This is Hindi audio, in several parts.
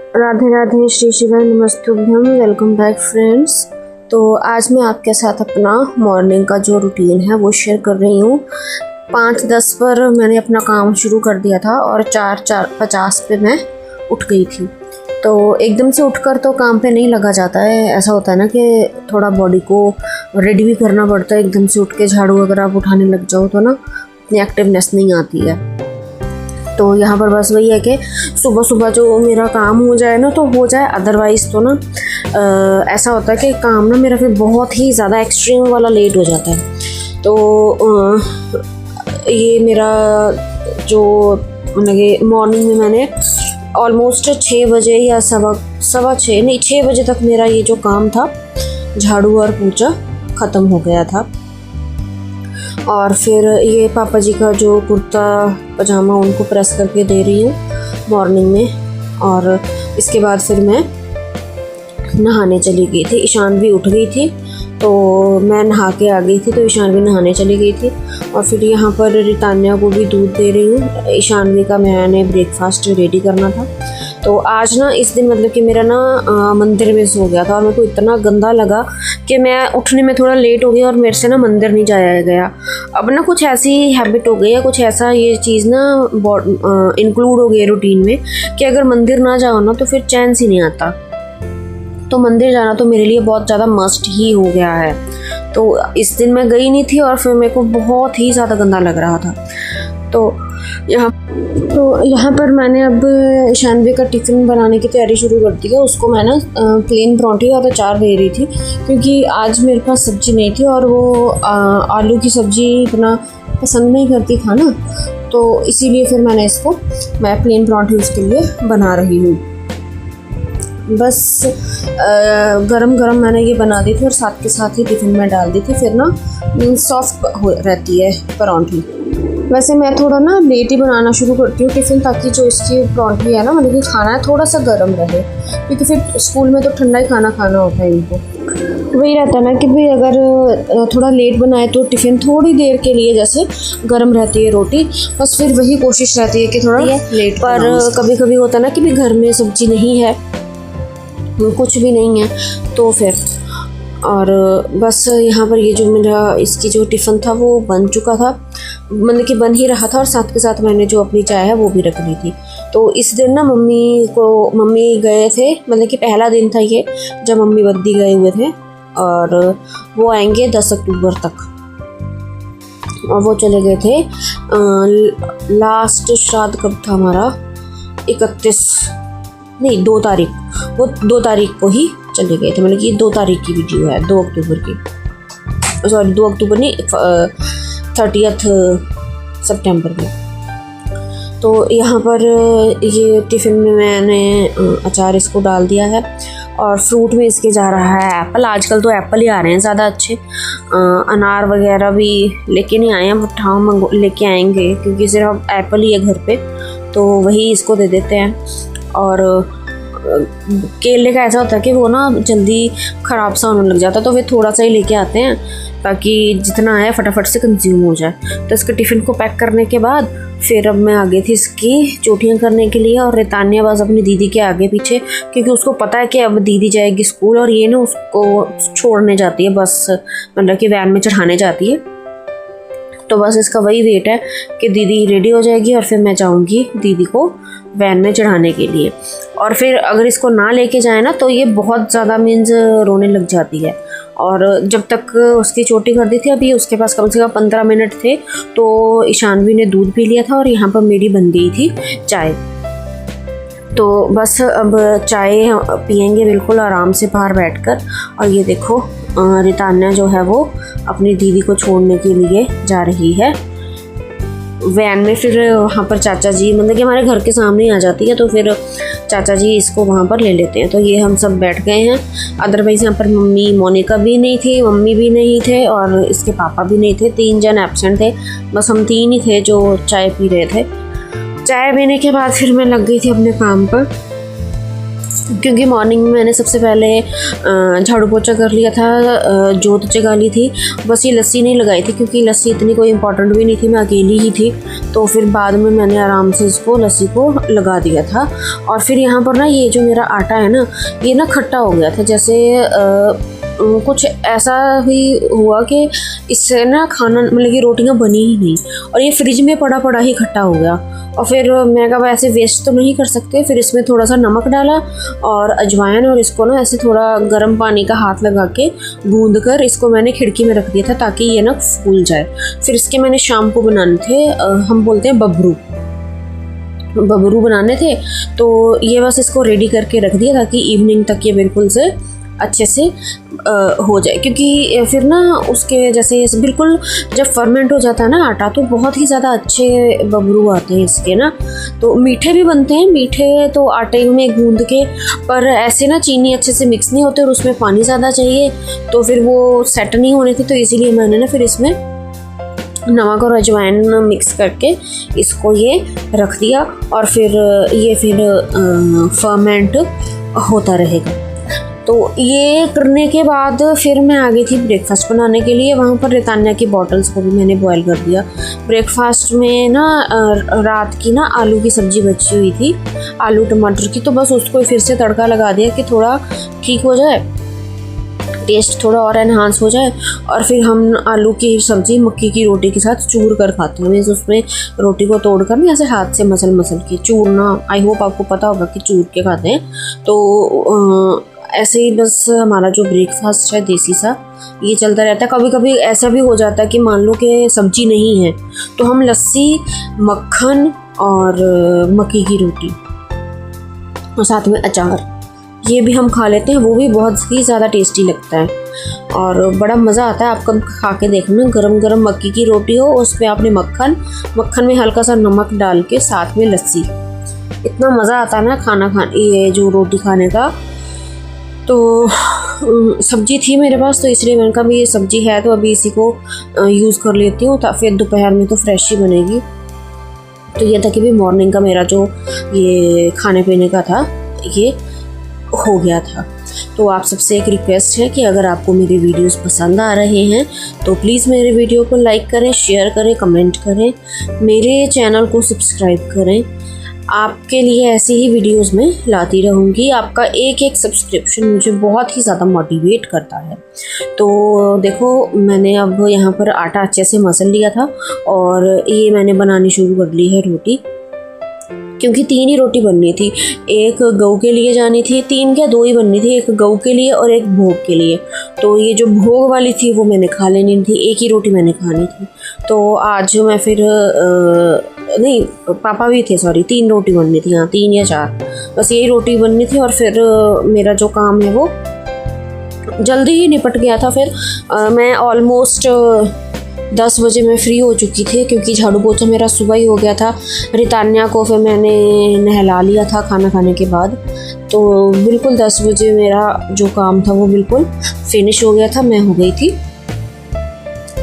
राधे राधे, श्री शिवाय नमस्तुभ्यम। Welcome back friends. तो आज मैं आपके साथ अपना मॉर्निंग का जो रूटीन है वो शेयर कर रही हूँ। 5:10 पर मैंने अपना काम शुरू कर दिया था और 4:50 पे मैं उठ गई थी। तो एकदम से उठकर तो काम पे नहीं लगा जाता है। ऐसा होता है ना कि थोड़ा बॉडी को रेडी भी करना पड़ता है। एकदम से उठ के झाड़ू अगर आप उठाने लग जाओ तो ना इतनी एक्टिवनेस नहीं आती है। तो यहाँ पर बस वही है कि सुबह सुबह जो मेरा काम हो जाए ना तो हो जाए, अदरवाइज़ तो ना ऐसा होता है कि काम ना मेरा फिर बहुत ही ज़्यादा एक्सट्रीम वाला लेट हो जाता है। तो ये मेरा जो मतलब कि मॉर्निंग में मैंने ऑलमोस्ट 6 बजे या सवा 6 नहीं 6 बजे तक मेरा ये जो काम था झाड़ू और पोंछा ख़त्म हो गया था। और फिर ये पापा जी का जो कुर्ता पजामा उनको प्रेस करके दे रही हूँ मॉर्निंग में। और इसके बाद फिर मैं नहाने चली गई थी। ईशान भी उठ गई थी तो मैं नहा के आ गई थी, तो ईशान भी नहाने चली गई थी। और फिर यहाँ पर रितान्या को भी दूध दे रही हूँ। ईशानवी का मैंने ब्रेकफास्ट रेडी करना था। तो आज ना इस दिन मतलब कि मेरा ना मंदिर मिस हो गया था और मेरे को इतना गंदा लगा कि मैं उठने में थोड़ा लेट हो गई और मेरे से ना मंदिर नहीं जाया गया। अब ना कुछ ऐसी हैबिट हो गई है, कुछ ऐसा ये चीज़ ना इंक्लूड हो गई रूटीन में कि अगर मंदिर ना जाओ ना तो फिर चैन सी नहीं आता। तो मंदिर जाना तो मेरे लिए बहुत ज़्यादा मस्ट ही हो गया है। तो इस दिन मैं गई नहीं थी और फिर मेरे को बहुत ही ज़्यादा गंदा लग रहा था। तो यहाँ पर मैंने अब ईशानवी का टिफ़िन बनाने की तैयारी शुरू कर दी है। उसको मैं ना प्लेन परांठे और अचार दे रही थी क्योंकि आज मेरे पास सब्ज़ी नहीं थी और वो आलू की सब्ज़ी इतना पसंद नहीं करती खाना, तो इसीलिए फिर मैं प्लेन परांठे उसके लिए बना रही हूँ। बस गरम गरम मैंने ये बना दी थी और साथ के साथ ही टिफ़िन में डाल दी थी। फिर ना सॉफ्ट हो रहती है परांठी। वैसे मैं थोड़ा ना लेट ही बनाना शुरू करती हूँ टिफ़िन, ताकि जो इसकी परांठी है ना मतलब कि खाना है थोड़ा सा गर्म रहे, क्योंकि फिर स्कूल में तो ठंडा ही खाना होता है इनको। वही रहता है ना कि भाई अगर थोड़ा लेट बनाए तो टिफ़िन थोड़ी देर के लिए जैसे गर्म रहती है रोटी। बस फिर वही कोशिश रहती है कि थोड़ा लेट, पर कभी कभी होता है ना कि भाई घर में सब्ज़ी नहीं है, कुछ भी नहीं है, तो फिर और बस यहाँ पर ये जो मेरा इसकी जो टिफ़िन था वो बन चुका था, मतलब कि बन ही रहा था। और साथ के साथ मैंने जो अपनी चाय है वो भी रख ली थी। तो इस दिन ना मम्मी गए थे, मतलब कि पहला दिन था ये जब मम्मी बद्दी गए हुए थे और वो आएंगे 10 अक्टूबर तक। और वो चले गए थे लास्ट श्राद्ध कब था हमारा 2 तारीख, वो 2 तारीख को ही चले गए थे। मतलब कि 2 तारीख की वीडियो है, 2 अक्टूबर की, सॉरी 2 अक्टूबर नहीं 30 सितंबर की। तो यहाँ पर ये टिफ़िन में मैंने अचार इसको डाल दिया है और फ्रूट में इसके जा रहा है एप्पल। आजकल तो एप्पल ही आ रहे हैं ज़्यादा अच्छे। अनार वगैरह भी लेके नहीं आए हैं, बट हाँ लेके आएंगे क्योंकि सिर्फ एप्पल ही है घर पे, तो वही इसको दे देते हैं। और केले का ऐसा होता है कि वो ना जल्दी ख़राब सा होने लग जाता है, तो वे थोड़ा सा ही लेके आते हैं ताकि जितना है फटाफट से कंज्यूम हो जाए। तो इसके टिफ़िन को पैक करने के बाद फिर अब मैं आ गई थी इसकी चोटियाँ करने के लिए। और रितान्या बस अपनी दीदी के आगे पीछे, क्योंकि उसको पता है कि अब दीदी जाएगी स्कूल और ये ना उसको छोड़ने जाती है, बस मतलब कि वैन में चढ़ाने जाती है। तो बस इसका वही वेट है कि दीदी रेडी हो जाएगी और फिर मैं जाऊंगी दीदी को वैन में चढ़ाने के लिए। और फिर अगर इसको ना लेके जाए ना तो ये बहुत ज़्यादा मीन्स रोने लग जाती है। और जब तक उसकी चोटी कर दी थी अभी उसके पास कम से कम 15 मिनट थे, तो ईशानवी ने दूध पी लिया था और यहाँ पर मेरी बन गई थी चाय। तो बस अब चाय पियेंगे बिल्कुल आराम से बाहर बैठकर। और ये देखो रितान्या जो है वो अपनी दीदी को छोड़ने के लिए जा रही है वैन में। फिर वहाँ पर चाचा जी मतलब कि हमारे घर के सामने ही आ जाती है, तो फिर चाचा जी इसको वहाँ पर ले लेते हैं। तो ये हम सब बैठ गए हैं। अदरवाइज़ यहाँ पर मम्मी मोनिका भी नहीं थी, मम्मी भी नहीं थे और इसके पापा भी नहीं थे। 3 जन एब्सेंट थे, बस हम 3 ही थे जो चाय पी रहे थे। चाय पीने के बाद फिर मैं लग गई थी अपने काम पर, क्योंकि मॉर्निंग में मैंने सबसे पहले झाड़ू पोछा कर लिया था, जोत जगा ली थी। बस ये लस्सी नहीं लगाई थी क्योंकि लस्सी इतनी कोई इम्पोर्टेंट भी नहीं थी, मैं अकेली ही थी, तो फिर बाद में मैंने आराम से इसको लस्सी को लगा दिया था। और फिर यहाँ पर ना ये जो मेरा आटा है ना, ये ना खट्टा हो गया था, जैसे कुछ ऐसा भी हुआ कि इससे ना खाना मतलब कि रोटियाँ बनी ही नहीं, और ये फ्रिज में पड़ा पड़ा ही खट्टा हो गया। और फिर मैं कहा ऐसे वेस्ट तो नहीं कर सकते, फिर इसमें थोड़ा सा नमक डाला और अजवाइन, और इसको ना ऐसे थोड़ा गर्म पानी का हाथ लगा के गूंद कर इसको मैंने खिड़की में रख दिया था ताकि ये ना फूल जाए। फिर इसके मैंने शाम को बनाने थे, हम बोलते हैं बबरू बनाने थे, तो ये बस इसको रेडी करके रख दिया ताकि इवनिंग तक ये बिल्कुल से अच्छे से हो जाए। क्योंकि फिर ना उसके जैसे बिल्कुल जब फर्मेंट हो जाता है ना आटा, तो बहुत ही ज़्यादा अच्छे बबरू आते हैं इसके ना। तो मीठे भी बनते हैं, मीठे तो आटे में गूंद के, पर ऐसे ना चीनी अच्छे से मिक्स नहीं होते और उसमें पानी ज़्यादा चाहिए, तो फिर वो सेट नहीं होने थे। तो इसीलिए मैंने ना फिर इसमें नमक और अजवाइन मिक्स करके इसको ये रख दिया, और फिर ये फर्मेंट होता रहेगा। तो ये करने के बाद फिर मैं आ गई थी ब्रेकफास्ट बनाने के लिए। वहाँ पर रितान्या की बॉटल्स को भी मैंने बॉईल कर दिया। ब्रेकफास्ट में ना रात की ना आलू की सब्ज़ी बची हुई थी, आलू टमाटर की, तो बस उसको फिर से तड़का लगा दिया कि थोड़ा ठीक हो जाए, टेस्ट थोड़ा और एनहांस हो जाए। और फिर हम आलू की सब्ज़ी मक्की की रोटी के साथ चूर कर खाते हैं। मीन्स उसमें रोटी को तोड़ कर ना ऐसे हाथ से मसल के चूरना, आई होप आपको पता होगा कि चूर के खाते हैं। तो ऐसे ही बस हमारा जो ब्रेकफास्ट है देसी सा ये चलता रहता है। कभी कभी ऐसा भी हो जाता है कि मान लो कि सब्जी नहीं है, तो हम लस्सी, मक्खन और मक्की की रोटी और साथ में अचार ये भी हम खा लेते हैं। वो भी बहुत ही ज़्यादा टेस्टी लगता है और बड़ा मज़ा आता है। आप कब खा के देखना, गरम गरम मक्की की रोटी हो, उस पर आपने मक्खन में हल्का सा नमक डाल के साथ में लस्सी, इतना मज़ा आता है ना ये जो रोटी खाने का। तो सब्जी थी मेरे पास, तो इसलिए मैंने कहा भी ये सब्जी है तो अभी इसी को यूज़ कर लेती हूँ, फिर दोपहर में तो फ्रेश ही बनेगी। तो ये था कि भी मॉर्निंग का मेरा जो ये खाने पीने का था ये हो गया था। तो आप सबसे एक रिक्वेस्ट है कि अगर आपको मेरे वीडियोस पसंद आ रहे हैं तो प्लीज़ मेरे वीडियो को लाइक करें, शेयर करें, कमेंट करें, मेरे चैनल को सब्सक्राइब करें। आपके लिए ऐसी ही वीडियोस में लाती रहूँगी। आपका एक सब्सक्रिप्शन मुझे बहुत ही ज़्यादा मोटिवेट करता है। तो देखो मैंने अब यहाँ पर आटा अच्छे से मसल लिया था और ये मैंने बनानी शुरू कर ली है रोटी, क्योंकि 3 ही रोटी बननी थी। एक गऊ के लिए जानी थी, 3 क्या 2 ही बननी थी, एक गऊ के लिए और एक भोग के लिए। तो ये जो भोग वाली थी वो मैंने खा लेनी थी, एक ही रोटी मैंने खानी थी। तो आज मैं फिर नहीं, पापा भी थे, सॉरी 3 रोटी बननी थी, हाँ 3 या 4, बस यही रोटी बननी थी। और फिर मेरा जो काम है वो जल्दी ही निपट गया था। फिर मैं ऑलमोस्ट 10 बजे मैं फ्री हो चुकी थी, क्योंकि झाड़ू पोछा मेरा सुबह ही हो गया था। रितान्या को फिर मैंने नहला लिया था खाना खाने के बाद। तो बिल्कुल 10 बजे मेरा जो काम था वो बिल्कुल फिनिश हो गया था, मैं हो गई थी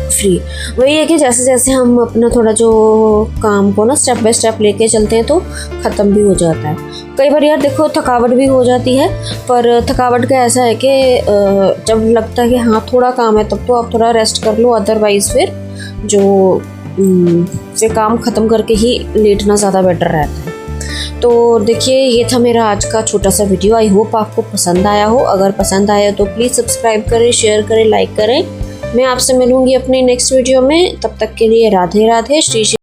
फ्री। वही है कि जैसे जैसे हम अपना थोड़ा जो काम को ना स्टेप बाय स्टेप लेके चलते हैं तो ख़त्म भी हो जाता है। कई बार यार देखो थकावट भी हो जाती है, पर थकावट का ऐसा है कि जब लगता है कि हाँ थोड़ा काम है तब तो आप थोड़ा रेस्ट कर लो, अदरवाइज़ फिर फिर काम ख़त्म करके ही लेटना ज़्यादा बेटर रहता है। तो देखिए ये था मेरा आज का छोटा सा वीडियो। आई होप आपको पसंद आया हो। अगर पसंद आया तो प्लीज़ सब्सक्राइब करें, शेयर करें, लाइक करें। मैं आपसे मिलूँगी अपने नेक्स्ट वीडियो में। तब तक के लिए राधे राधे, श्री